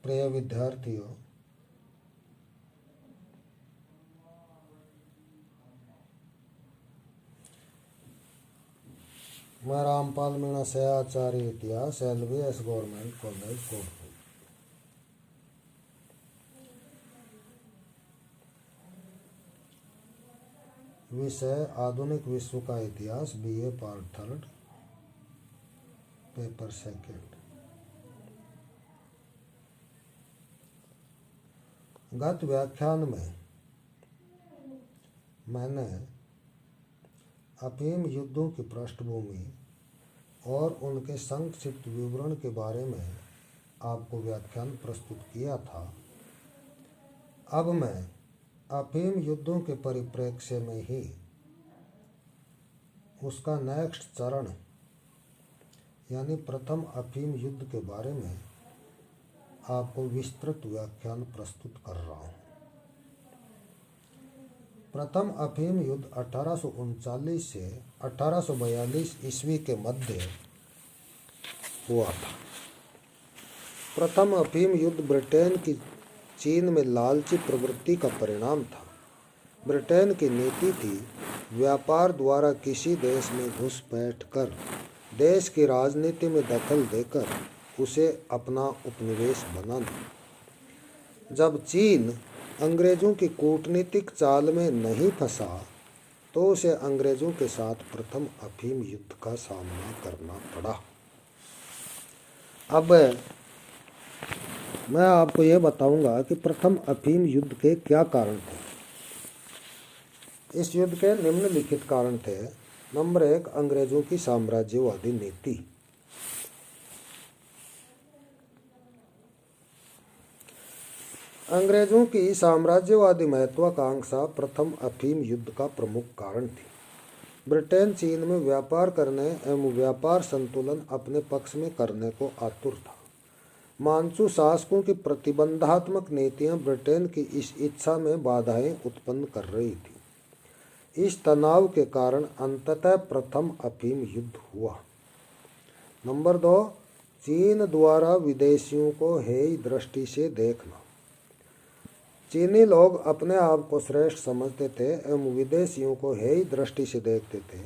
प्रिय विद्यार्थियों, मैं रामपाल मीणा से आचार्य इतिहास LBS गवर्नमेंट कॉलेज कोटपुर। विषय आधुनिक विश्व का इतिहास, BA पार्ट 3, पेपर 2। गत व्याख्यान में मैंने अफीम युद्धों की पृष्ठभूमि और उनके संक्षिप्त विवरण के बारे में आपको व्याख्यान प्रस्तुत किया था। अब मैं अफीम युद्धों के परिप्रेक्ष्य में ही उसका नेक्स्ट चरण यानी प्रथम अफीम युद्ध के बारे में आपको विस्तृत व्याख्यान प्रस्तुत कर रहा हूँ। प्रथम अफीम युद्ध 1839 से 1842 ईस्वी के मध्य हुआ था। प्रथम अफीम युद्ध ब्रिटेन की चीन में लालची प्रवृत्ति का परिणाम था। ब्रिटेन की नीति थी व्यापार द्वारा किसी देश में घुसपैठ कर देश की राजनीति में दखल देकर उसे अपना उपनिवेश बनाना। जब चीन अंग्रेजों की कूटनीतिक चाल में नहीं फंसा तो उसे अंग्रेजों के साथ प्रथम अफीम युद्ध का सामना करना पड़ा। अब मैं आपको ये बताऊंगा कि प्रथम अफीम युद्ध के क्या कारण थे। इस युद्ध के निम्नलिखित कारण थे। नंबर 1, अंग्रेजों की साम्राज्यवादी नीति। अंग्रेजों की साम्राज्यवादी महत्वाकांक्षा प्रथम अफीम युद्ध का प्रमुख कारण थी। ब्रिटेन चीन में व्यापार करने एवं व्यापार संतुलन अपने पक्ष में करने को आतुर था। मानचू शासकों की प्रतिबंधात्मक नीतियां ब्रिटेन की इस इच्छा में बाधाएं उत्पन्न कर रही थी। इस तनाव के कारण अंततः प्रथम अफीम युद्ध हुआ। नंबर 2, चीन द्वारा विदेशियों को हेय दृष्टि से देखना। चीनी लोग अपने आप को श्रेष्ठ समझते थे एवं विदेशियों को हेय दृष्टि से देखते थे।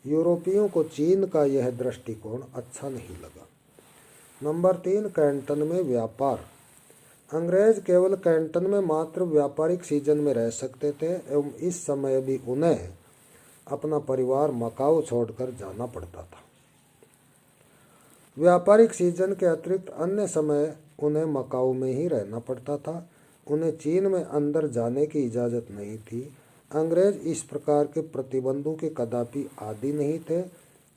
यूरोपियों को चीन का यह दृष्टिकोण अच्छा नहीं लगा। नंबर 3, कैंटन में व्यापार। अंग्रेज केवल कैंटन में मात्र व्यापारिक सीजन में रह सकते थे एवं इस समय भी उन्हें अपना परिवार मकाऊ छोड़कर जाना पड़ता था। व्यापारिक सीजन के अतिरिक्त अन्य समय उन्हें मकाऊ में ही रहना पड़ता था। उन्हें चीन में अंदर जाने की इजाज़त नहीं थी। अंग्रेज इस प्रकार के प्रतिबंधों के कदापि आदी नहीं थे,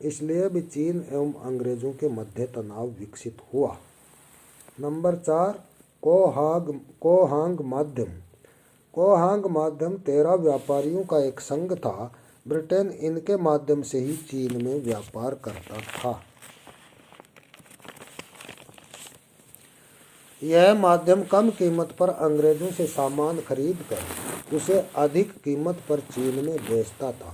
इसलिए भी चीन एवं अंग्रेजों के मध्य तनाव विकसित हुआ। नंबर 4, कोहांग माध्यम। कोहांग माध्यम 13 व्यापारियों का एक संघ था। ब्रिटेन इनके माध्यम से ही चीन में व्यापार करता था। यह माध्यम कम कीमत पर अंग्रेजों से सामान खरीद कर उसे अधिक कीमत पर चीन में बेचता था।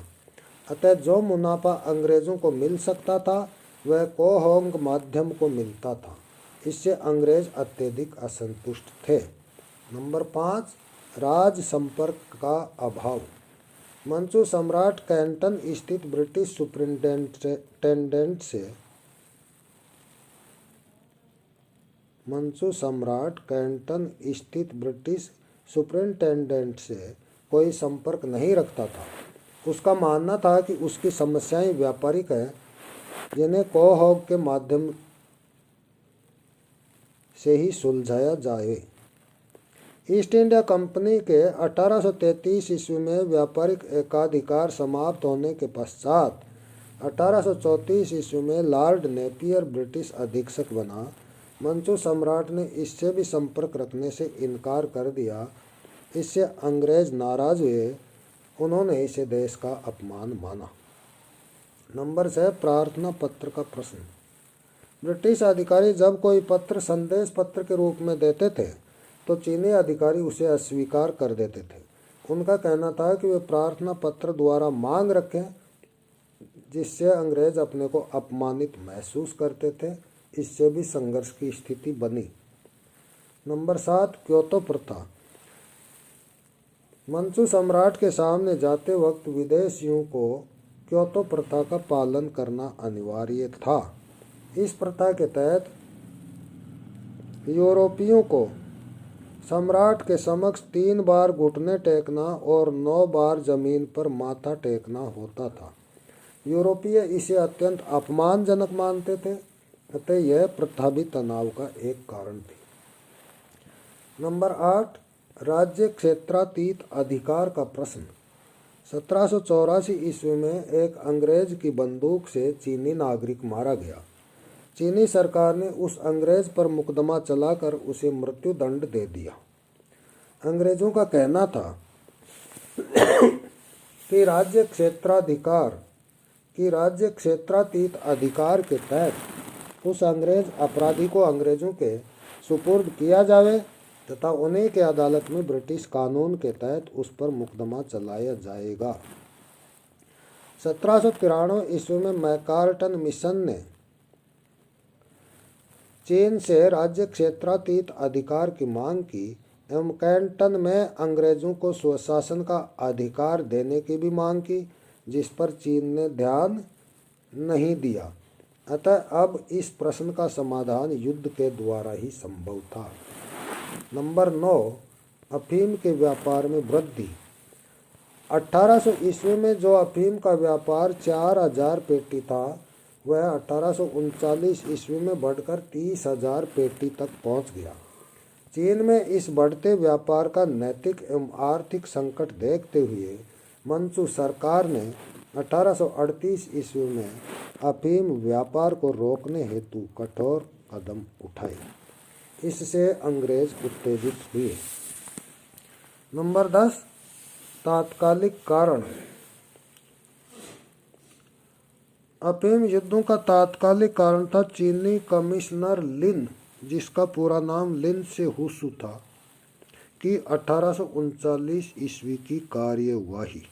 अतः जो मुनाफा अंग्रेजों को मिल सकता था वह कोहोंग माध्यम को मिलता था। इससे अंग्रेज अत्यधिक असंतुष्ट थे। नंबर 5, राज संपर्क का अभाव। मंचू सम्राट कैंटन स्थित ब्रिटिश सुपरिंटेंडेंट से कोई संपर्क नहीं रखता था। उसका मानना था कि उसकी समस्याएं व्यापारिक हैं जिन्हें कोहोंग के माध्यम से ही सुलझाया जाए। ईस्ट इंडिया कंपनी के 1833 ईस्वी में व्यापारिक एकाधिकार समाप्त होने के पश्चात 1834 ईस्वी में लॉर्ड नेपियर ब्रिटिश अधीक्षक बना। मंचू सम्राट ने इससे भी संपर्क रखने से इनकार कर दिया। इससे अंग्रेज नाराज हुए। उन्होंने इसे देश का अपमान माना। नंबर 6, प्रार्थना पत्र का प्रश्न। ब्रिटिश अधिकारी जब कोई पत्र संदेश पत्र के रूप में देते थे तो चीनी अधिकारी उसे अस्वीकार कर देते थे। उनका कहना था कि वे प्रार्थना पत्र द्वारा मांग रखें, जिससे अंग्रेज अपने को अपमानित महसूस करते थे। इससे भी संघर्ष की स्थिति बनी। नंबर 7 क्योतो प्रथा। मंचू सम्राट के सामने जाते वक्त विदेशियों को क्योतो प्रथा का पालन करना अनिवार्य था। इस प्रथा के तहत यूरोपियों को सम्राट के समक्ष 3 बार घुटने टेकना और 9 बार जमीन पर माथा टेकना होता था। यूरोपीय इसे अत्यंत अपमानजनक मानते थे, अतः यह प्रथा भी तनाव का एक कारण थी। नंबर 8 राज्य क्षेत्रातीत अधिकार का प्रश्न। 1784 ईस्वी में एक अंग्रेज की बंदूक से चीनी नागरिक मारा गया। चीनी सरकार ने उस अंग्रेज पर मुकदमा चलाकर उसे मृत्यु दंड दे दिया। अंग्रेजों का कहना था कि राज्य क्षेत्रातीत अधिकार के तहत उस अंग्रेज अपराधी को अंग्रेजों के सुपुर्द किया जावे तथा उन्हीं के अदालत में ब्रिटिश कानून के तहत उस पर मुकदमा चलाया जाएगा। 1793 ईस्वी में मैकार्टन मिशन ने चीन से राज्य क्षेत्रातीत अधिकार की मांग की एवं कैंटन में अंग्रेजों को स्वशासन का अधिकार देने की भी मांग की, जिस पर चीन ने ध्यान नहीं दिया। अतः अब इस प्रश्न का समाधान युद्ध के द्वारा ही संभव था। नंबर 9 अफीम के व्यापार में वृद्धि। 1800 ईस्वी में जो अफीम का व्यापार 4000 पेटी था, वह 1839 ईस्वी में बढ़कर 30,000 पेटी तक पहुंच गया। चीन में इस बढ़ते व्यापार का नैतिक एवं आर्थिक संकट देखते हुए मंचू सरकार ने 1838 ईस्वी में अफीम व्यापार को रोकने हेतु कठोर कदम उठाए। इससे अंग्रेज उत्तेजित हुए। नंबर 10 तात्कालिक कारण। अफीम युद्धों का तात्कालिक कारण था चीनी कमिश्नर लिन, जिसका पूरा नाम लिन से हुसु था, कि 1839 ईस्वी की कार्यवाही।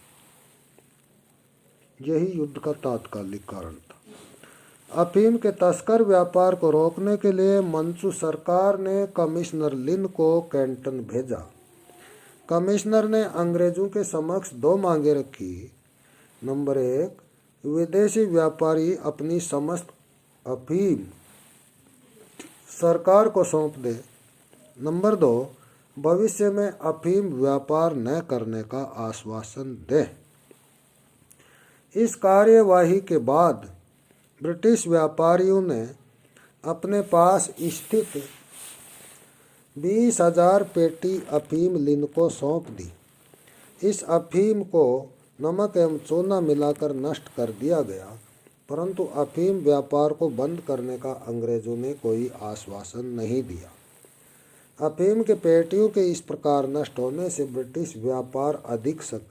यही युद्ध का तात्कालिक कारण था। अफीम के तस्कर व्यापार को रोकने के लिए मंचू सरकार ने कमिश्नर लिन को कैंटन भेजा। कमिश्नर ने अंग्रेजों के समक्ष 2 मांगे रखी। नंबर 1 विदेशी व्यापारी अपनी समस्त अफीम सरकार को सौंप दे। नंबर 2 भविष्य में अफीम व्यापार न करने का आश्वासन दे। इस कार्यवाही के बाद ब्रिटिश व्यापारियों ने अपने पास स्थित 20,000 पेटी अफीम लिन को सौंप दी। इस अफीम को नमक एवं चूना मिलाकर नष्ट कर दिया गया, परंतु अफीम व्यापार को बंद करने का अंग्रेजों ने कोई आश्वासन नहीं दिया। अफीम के पेटियों के इस प्रकार नष्ट होने से ब्रिटिश व्यापार अधीक्षक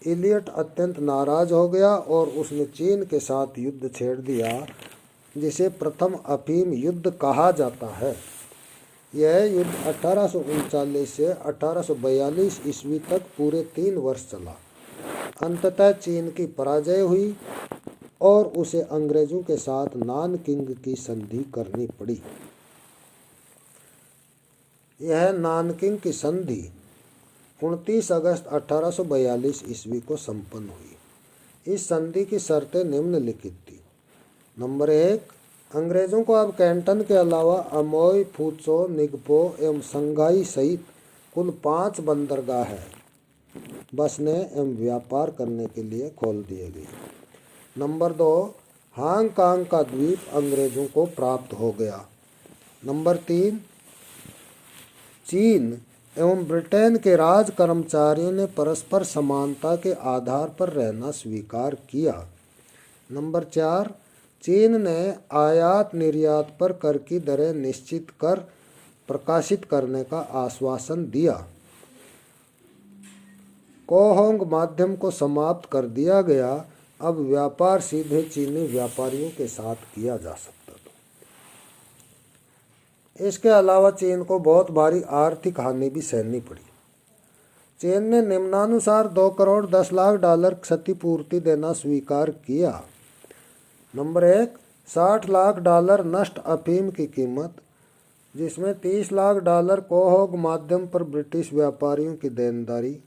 इलियट अत्यंत नाराज हो गया और उसने चीन के साथ युद्ध छेड़ दिया, जिसे प्रथम अफीम युद्ध कहा जाता है। यह युद्ध 1839 से 1842 ईस्वी तक पूरे 3 वर्ष चला। अंततः चीन की पराजय हुई और उसे अंग्रेजों के साथ नानकिंग की संधि करनी पड़ी। यह नानकिंग की संधि 29 अगस्त 1842 ईस्वी को संपन्न हुई। इस संधि की शर्तें निम्नलिखित थी। नंबर 1 अंग्रेजों को अब कैंटन के अलावा अमोई, फूचो, निगपो एवं संघाई सहित कुल 5 बंदरगाह बसने एवं व्यापार करने के लिए खोल दिए गए। नंबर 2 हांगकांग का द्वीप अंग्रेजों को प्राप्त हो गया। नंबर 3 चीन एवं ब्रिटेन के राज कर्मचारियों ने परस्पर समानता के आधार पर रहना स्वीकार किया। नंबर 4 चीन ने आयात निर्यात पर कर की दरें निश्चित कर प्रकाशित करने का आश्वासन दिया। कोहोंग माध्यम को समाप्त कर दिया गया। अब व्यापार सीधे चीनी व्यापारियों के साथ किया जा सकता था। इसके अलावा चीन को बहुत भारी आर्थिक हानि भी सहनी पड़ी। चीन ने निम्नानुसार $2 करोड़ 10 लाख क्षतिपूर्ति देना स्वीकार किया। नंबर 1 $60 लाख नष्ट अफीम की कीमत। जिसमें $30 लाख कोहोग माध्यम पर ब्रिटिश व्यापारियों की देनदारी।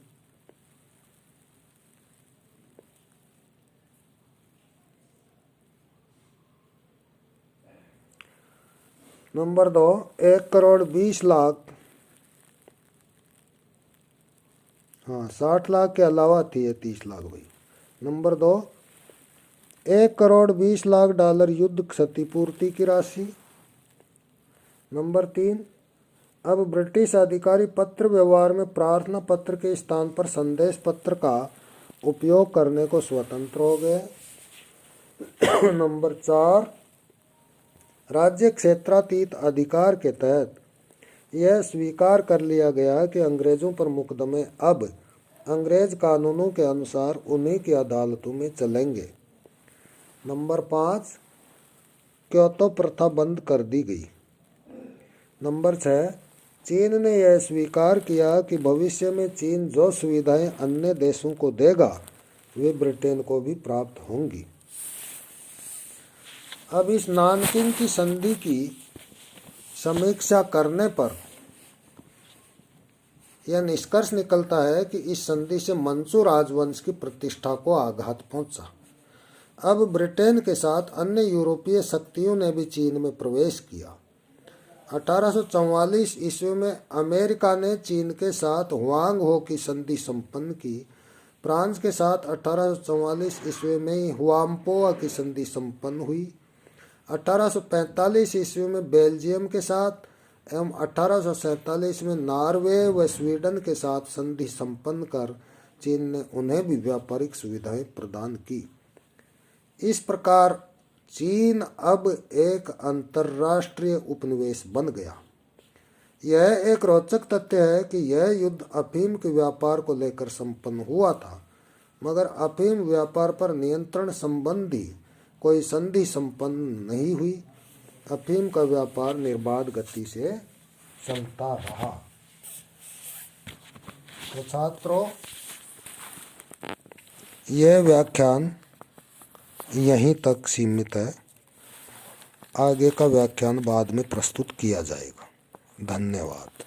नंबर 2, 1 करोड़ 20 लाख, हाँ 60 लाख के अलावा थी ये 30 लाख भाई। नंबर 2, $1 करोड़ 20 लाख युद्ध क्षतिपूर्ति की राशि। नंबर 3, अब ब्रिटिश अधिकारी पत्र व्यवहार में प्रार्थना पत्र के स्थान पर संदेश पत्र का उपयोग करने को स्वतंत्र हो गए। नंबर 4, राज्य क्षेत्रातीत अधिकार के तहत यह स्वीकार कर लिया गया कि अंग्रेजों पर मुकदमे अब अंग्रेज कानूनों के अनुसार उन्हीं की अदालतों में चलेंगे। नंबर 5, क्योतो प्रथा बंद कर दी गई। नंबर 6, चीन ने यह स्वीकार किया कि भविष्य में चीन जो सुविधाएं अन्य देशों को देगा वे ब्रिटेन को भी प्राप्त होंगी। अब इस नानकिंग की संधि की समीक्षा करने पर यह निष्कर्ष निकलता है कि इस संधि से मंचू राजवंश की प्रतिष्ठा को आघात पहुंचा। अब ब्रिटेन के साथ अन्य यूरोपीय शक्तियों ने भी चीन में प्रवेश किया। 1844 ईस्वी में अमेरिका ने चीन के साथ हुआंग हो की संधि संपन्न की। फ्रांस के साथ 1844 ईस्वी में ही हुआम्पोआ की संधि संपन्न हुई। 1845 ईस्वी में बेल्जियम के साथ एवं 1847 में नॉर्वे व स्वीडन के साथ संधि संपन्न कर चीन ने उन्हें भी व्यापारिक सुविधाएं प्रदान की। इस प्रकार चीन अब एक अंतर्राष्ट्रीय उपनिवेश बन गया। यह एक रोचक तथ्य है कि यह युद्ध अफीम के व्यापार को लेकर संपन्न हुआ था, मगर अफीम व्यापार पर नियंत्रण संबंधी कोई संधि संपन्न नहीं हुई। अफीम का व्यापार निर्बाध गति से चलता रहा। तो छात्रों, यह व्याख्यान यहीं तक सीमित है। आगे का व्याख्यान बाद में प्रस्तुत किया जाएगा। धन्यवाद।